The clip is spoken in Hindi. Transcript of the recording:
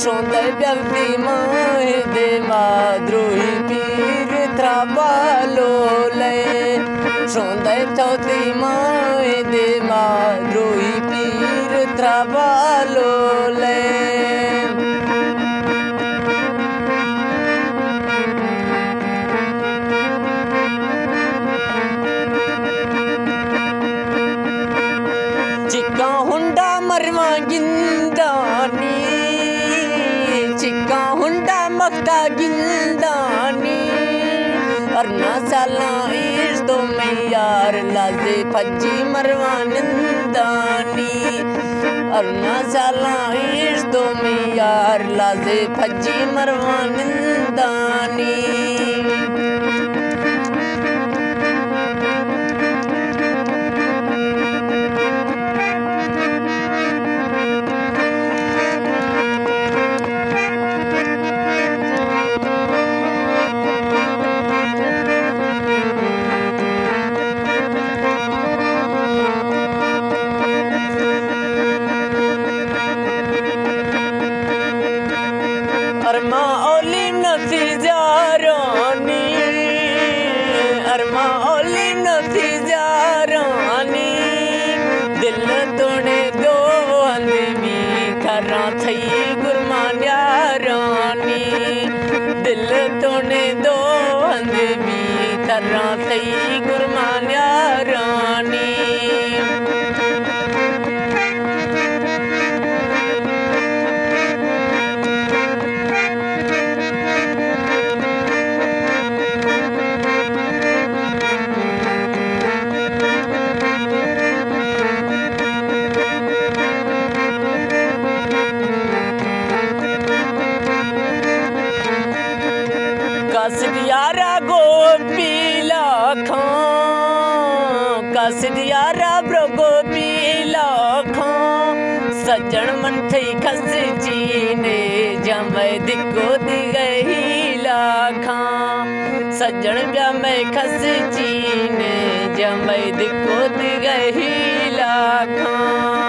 शोंदे व्यक्ति माए दे माद्रोही पीर त्राबालो ले शोंदे थोती माए दे माद्रोही पीर त्राबालो ले चिक्का हुंडा मरवा गिंदानी चिक्का हुंडा मखता गिंदानी अरना साला इस दो में यार लाजे फज्जी मरवा निंदानी अरना साला इस दो में यार लाजे फज्जी मरवा निंदानी अरमा ओलिम नफी जारानी अरमा ओलिम नफी जारानी दिल तोड़े दो अंधवी खरा थई गुरमान यारानी दिल तोड़े दो अंधवी खरा थई गुरमान यारानी कसिदियारा गोपीला खां कसिदियारा ब्रो गोपीला खां सज्जन मन थई खस जीने जमै दिको दिगहीला खां सज्जन ब्या मैं खस जीने जमै दिको दिगहीला खां